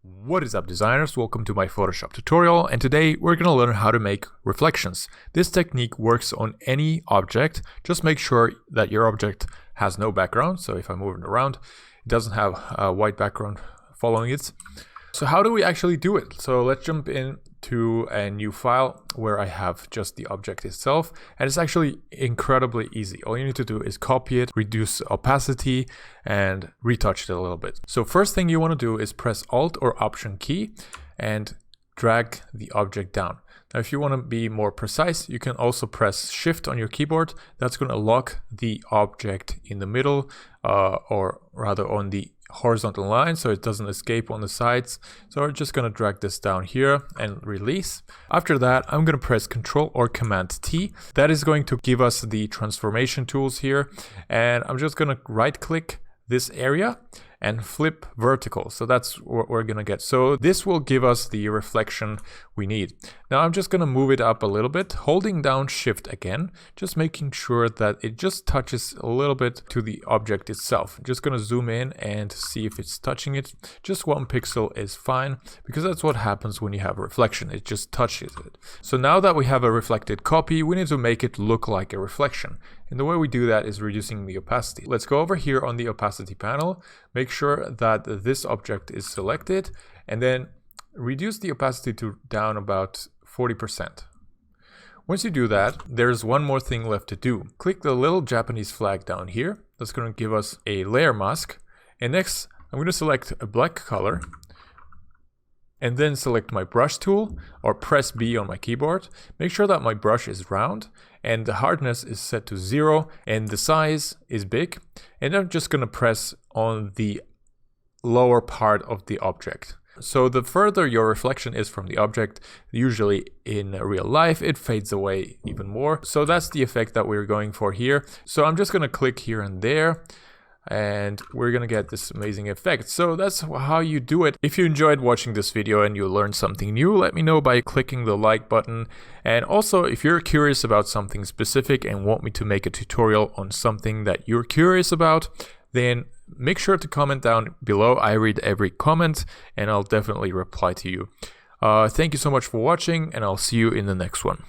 What is up, designers? Welcome to my Photoshop tutorial, and today we're going to learn how to make reflections. This technique works on any object. Just make sure that your object has no background. So if I move it around, it doesn't have a white background following it. So how do we actually do it? So let's jump into a new file where I have just the object itself, and it's actually incredibly easy. All you need to do is copy it, reduce opacity, and retouch it a little bit. So first thing you want to do is press Alt or Option key and drag the object down. Now if you want to be more precise, you can also press Shift on your keyboard. That's going to lock the object in the middle, or rather on the horizontal line, so it doesn't escape on the sides. So we're just going to drag this down here and release. After that, I'm going to press Control or Command T. That is going to give us the transformation tools here, and I'm just going to right click this area and flip vertical. So that's what we're gonna get. So this will give us the reflection we need. Now I'm just gonna move it up a little bit, holding down Shift again, just making sure that it just touches a little bit to the object itself. I'm just gonna zoom in and see if it's touching it. Just 1 pixel is fine, because that's what happens when you have a reflection. It just touches it. So now that we have a reflected copy, we need to make it look like a reflection. And the way we do that is reducing the opacity. Let's go over here on the opacity panel, make sure that this object is selected, and then reduce the opacity to down about 40%. Once you do that, there's one more thing left to do. Click the little Japanese flag down here. That's going to give us a layer mask. And next, I'm going to select a black color, and then select my brush tool or press B on my keyboard. Make sure that my brush is round and the hardness is set to 0 and the size is big. And I'm just gonna press on the lower part of the object. So the further your reflection is from the object, usually in real life, it fades away even more. So that's the effect that we're going for here. So I'm just gonna click here and there, and we're gonna get this amazing effect. So that's how you do it. If you enjoyed watching this video and you learned something new, let me know by clicking the like button. And also, if you're curious about something specific and want me to make a tutorial on something that you're curious about, then make sure to comment down below. I read every comment and I'll definitely reply to you. Thank you so much for watching, and I'll see you in the next one.